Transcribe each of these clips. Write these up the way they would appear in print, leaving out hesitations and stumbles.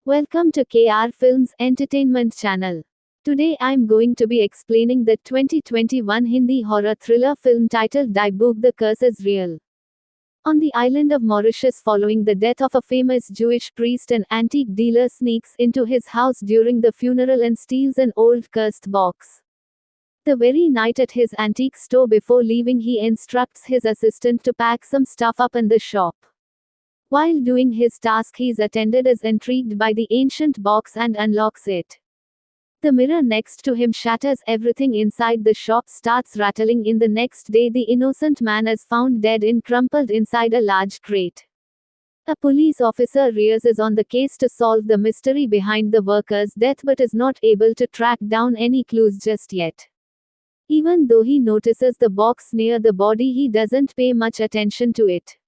Welcome to KR Films Entertainment Channel. Today I'm going to be explaining the 2021 Hindi horror thriller film titled Dybbuk, The Curse is Real. On the island of Mauritius, following the death of a famous Jewish priest, an antique dealer sneaks into his house during the funeral and steals an old cursed box. The very night at his antique store before leaving, he instructs his assistant to pack some stuff up in the shop. While doing his task, his attendant is intrigued by the ancient box and unlocks it. The mirror next to him shatters, everything inside the shop starts rattling. In the next day, the innocent man is found dead crumpled inside a large crate. A police officer is on the case to solve the mystery behind the worker's death, but is not able to track down any clues just yet. Even though he notices the box near the body, he doesn't pay much attention to it.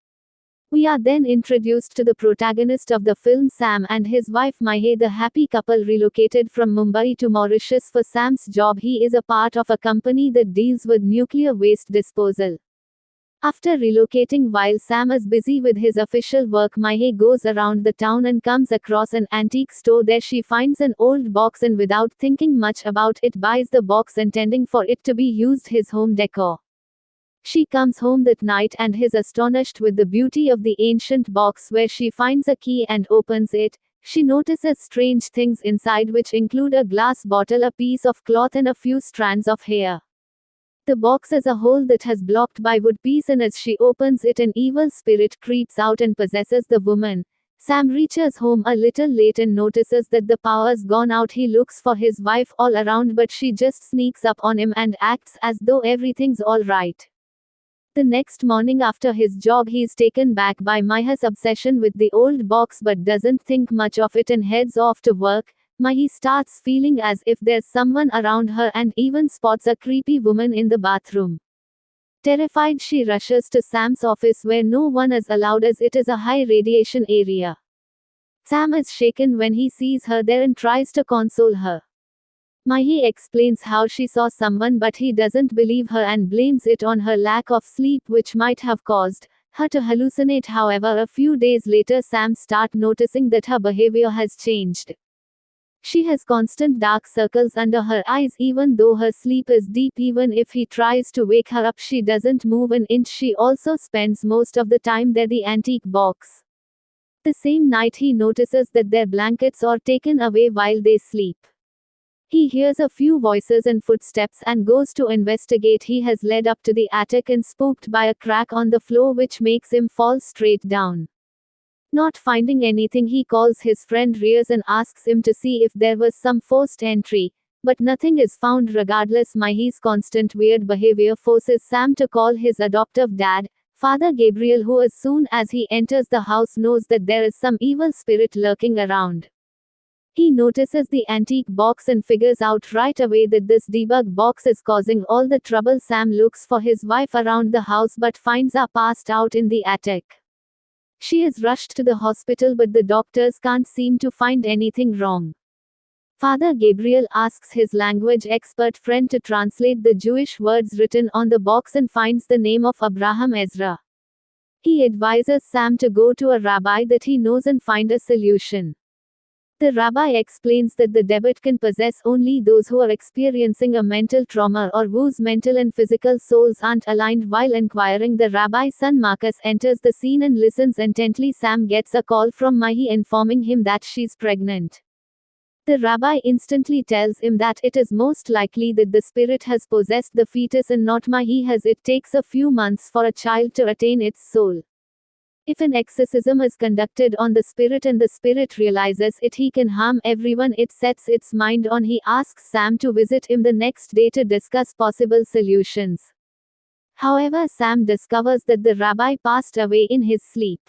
We are then introduced to the protagonist of the film, Sam, and his wife Mahe. The happy couple relocated from Mumbai to Mauritius. For Sam's job, he is a part of a company that deals with nuclear waste disposal. After relocating, while Sam is busy with his official work, Mahe goes around the town and comes across an antique store. There she finds an old box and without thinking much about it buys the box, intending for it to be used his home decor. She comes home that night and is astonished with the beauty of the ancient box. Where she finds a key and opens it, she notices strange things inside, which include a glass bottle, a piece of cloth, and a few strands of hair. The box is a hole that has blocked by wood piece, and as she opens it, an evil spirit creeps out and possesses the woman. Sam reaches home a little late and notices that the power's gone out. He looks for his wife all around, but she just sneaks up on him and acts as though everything's all right. The next morning after his job, he is taken back by Mahe's obsession with the old box but doesn't think much of it and heads off to work. Mahe starts feeling as if there's someone around her and even spots a creepy woman in the bathroom. Terrified, she rushes to Sam's office where no one is allowed as it is a high radiation area. Sam is shaken when he sees her there and tries to console her. Mahe explains how she saw someone, but he doesn't believe her and blames it on her lack of sleep, which might have caused her to hallucinate. However, a few days later, Sam starts noticing that her behavior has changed. She has constant dark circles under her eyes, even though her sleep is deep. Even if he tries to wake her up, she doesn't move an inch. She also spends most of the time there, the antique box. The same night, he notices that their blankets are taken away while they sleep. He hears a few voices and footsteps and goes to investigate. He has led up to the attic and spooked by a crack on the floor, which makes him fall straight down. Not finding anything, he calls his friend Riaz and asks him to see if there was some forced entry, but nothing is found. Regardless, Mahe's constant weird behavior forces Sam to call his adoptive dad, Father Gabriel, who as soon as he enters the house knows that there is some evil spirit lurking around. He notices the antique box and figures out right away that this Dybbuk box is causing all the trouble. Sam looks for his wife around the house but finds her passed out in the attic. She is rushed to the hospital, but the doctors can't seem to find anything wrong. Father Gabriel asks his language expert friend to translate the Jewish words written on the box and finds the name of Abraham Ezra. He advises Sam to go to a rabbi that he knows and find a solution. The rabbi explains that the Dybbuk can possess only those who are experiencing a mental trauma or whose mental and physical souls aren't aligned. While inquiring, the rabbi's son Marcus enters the scene and listens intently. Sam gets a call from Mahe informing him that she's pregnant. The rabbi instantly tells him that it is most likely that the spirit has possessed the fetus and not Mahe, as it takes a few months for a child to attain its soul. If an exorcism is conducted on the spirit and the spirit realizes it, he can harm everyone it sets its mind on. He asks Sam to visit him the next day to discuss possible solutions. However, Sam discovers that the rabbi passed away in his sleep.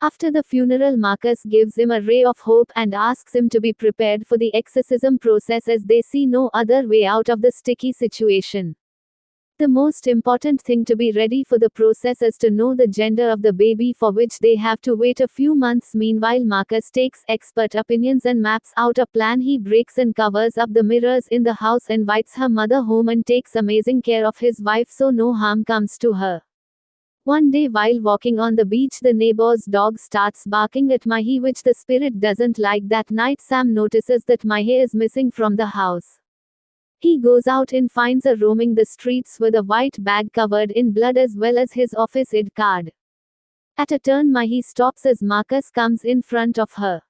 After the funeral, Marcus gives him a ray of hope and asks him to be prepared for the exorcism process, as they see no other way out of the sticky situation. The most important thing to be ready for the process is to know the gender of the baby, for which they have to wait a few months. Meanwhile, Marcus takes expert opinions and maps out a plan. He breaks and covers up the mirrors in the house, invites her mother home, and takes amazing care of his wife so no harm comes to her. One day while walking on the beach, the neighbor's dog starts barking at Mahi, which the spirit doesn't like. That night Sam notices that Mahi is missing from the house. He goes out and finds her roaming the streets with a white bag covered in blood as well as his office ID card. At a turn Mahi stops as Marcus comes in front of her.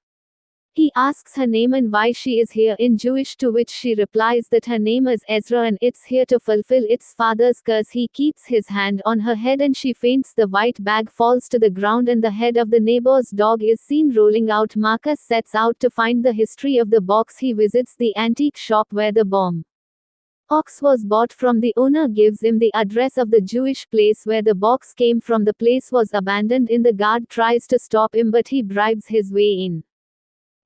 He asks her name and why she is here in Jewish, to which she replies that her name is Ezra and it's here to fulfill its father's curse. He keeps his hand on her head and she faints. The white bag falls to the ground and the head of the neighbor's dog is seen rolling out. Marcus sets out to find the history of the box. He visits the antique shop where the bomb box was bought from. The owner gives him the address of the Jewish place where the box came from. The place was abandoned. The guard tries to stop him but he bribes his way in.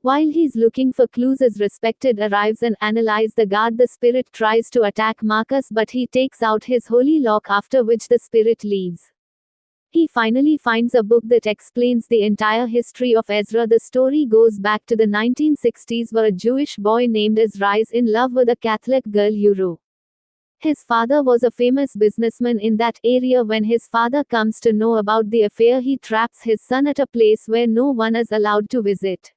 While he's looking for clues, his respected arrives and analyze the guard. The spirit tries to attack Marcus but he takes out his holy lock, after which the spirit leaves. He finally finds a book that explains the entire history of Ezra. The story goes back to the 1960s where a Jewish boy named Ezra is in love with a Catholic girl Euro. His father was a famous businessman in that area. When his father comes to know about the affair, he traps his son at a place where no one is allowed to visit.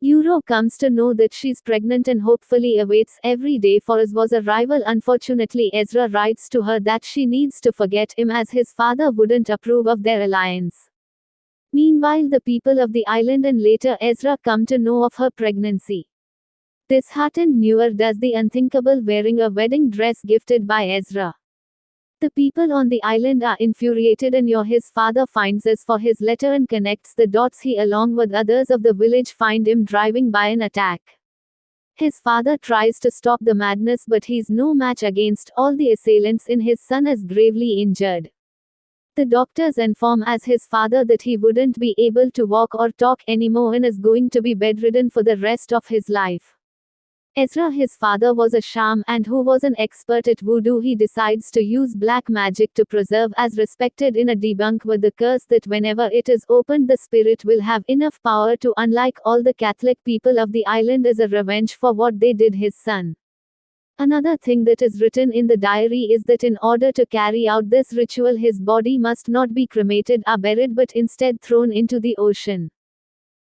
Euro comes to know that she's pregnant and hopefully awaits every day for his was arrival. Unfortunately, Ezra writes to her that she needs to forget him as his father wouldn't approve of their alliance. Meanwhile, the people of the island and later Ezra come to know of her pregnancy. Disheartened, Noor does the unthinkable, wearing a wedding dress gifted by Ezra. The people on the island are infuriated and his father finds us for his letter and connects the dots. He along with others of the village find him driving by an attack. His father tries to stop the madness but he's no match against all the assailants and his son is gravely injured. The doctors inform as his father that he wouldn't be able to walk or talk anymore and is going to be bedridden for the rest of his life. Ezra, his father, was a shaman and who was an expert at voodoo. He decides to use black magic to preserve as respected in a debunk with the curse that whenever it is opened the spirit will have enough power to unlike all the Catholic people of the island as a revenge for what they did his son. Another thing that is written in the diary is that in order to carry out this ritual his body must not be cremated or buried but instead thrown into the ocean.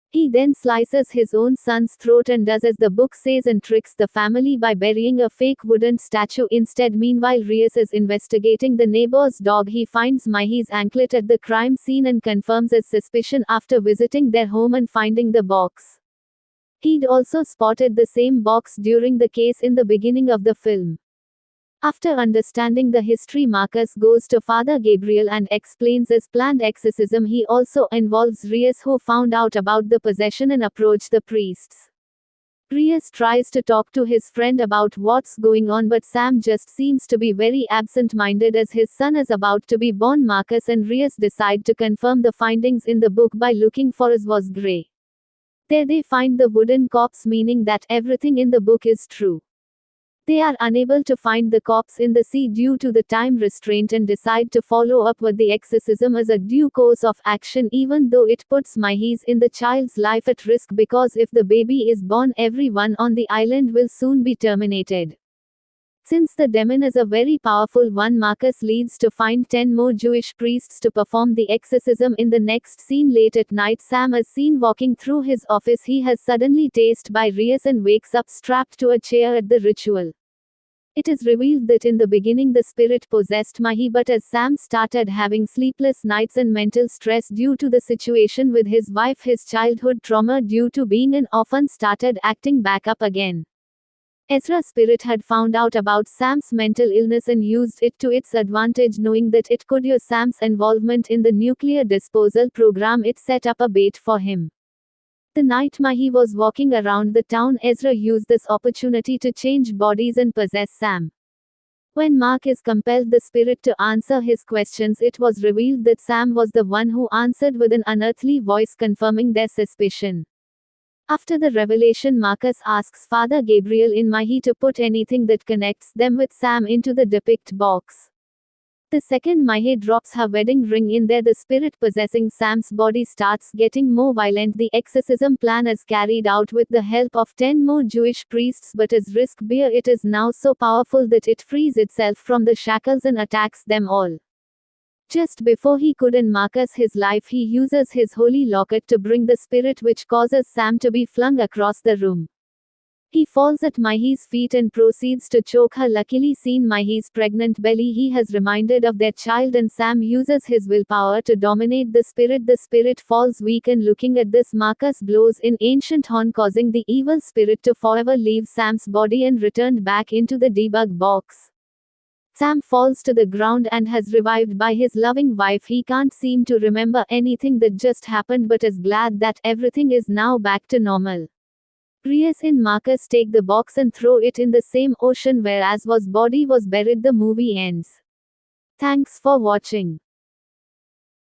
He then slices his own son's throat and does as the book says and tricks the family by burying a fake wooden statue instead. Meanwhile, Reyes is investigating the neighbor's dog. He finds Mahi's anklet at the crime scene and confirms his suspicion after visiting their home and finding the box. He'd also spotted the same box during the case in the beginning of the film. After understanding the history, Marcus goes to Father Gabriel and explains his planned exorcism. He also involves Reyes, who found out about the possession and approached the priests. Reyes tries to talk to his friend about what's going on but Sam just seems to be very absent-minded as his son is about to be born. Marcus and Reyes decide to confirm the findings in the book by looking for his was grey. There they find the wooden corpse, meaning that everything in the book is true. They are unable to find the corpse in the sea due to the time restraint and decide to follow up with the exorcism as a due course of action, even though it puts Mahi's in the child's life at risk because if the baby is born everyone on the island will soon be terminated. Since the demon is a very powerful one, Marcus leads to find 10 more Jewish priests to perform the exorcism. In the next scene late at night, Sam is seen walking through his office. He has suddenly tased by Reyes and wakes up strapped to a chair at the ritual. It is revealed that in the beginning the spirit possessed Mahi, but as Sam started having sleepless nights and mental stress due to the situation with his wife, his childhood trauma due to being an orphan started acting back up again. Ezra's spirit had found out about Sam's mental illness and used it to its advantage, knowing that it could use Sam's involvement in the nuclear disposal program. It set up a bait for him. The night Mahi was walking around the town, Ezra used this opportunity to change bodies and possess Sam. When Mark is compelled the spirit to answer his questions, it was revealed that Sam was the one who answered with an unearthly voice, confirming their suspicion. After the revelation, Marcus asks Father Gabriel in Mahi to put anything that connects them with Sam into the Dybbuk box. The second Mahi drops her wedding ring in there, the spirit possessing Sam's body starts getting more violent. The exorcism plan is carried out with the help of 10 more Jewish priests, but as risk bear, it is now so powerful that it frees itself from the shackles and attacks them all. Just before he could unmark his life, he uses his holy locket to bring the spirit, which causes Sam to be flung across the room. He falls at Mahi's feet and proceeds to choke her. Luckily, seeing Mahi's pregnant belly, he has reminded of their child, and Sam uses his willpower to dominate the spirit. The spirit falls weak, and looking at this, Marcus blows in ancient horn, causing the evil spirit to forever leave Sam's body and returned back into the Dybbuk box. Sam falls to the ground and has revived by his loving wife. He can't seem to remember anything that just happened, but is glad that everything is now back to normal. Reyes and Marcus take the box and throw it in the same ocean where As's body was buried. The movie ends. Thanks for watching.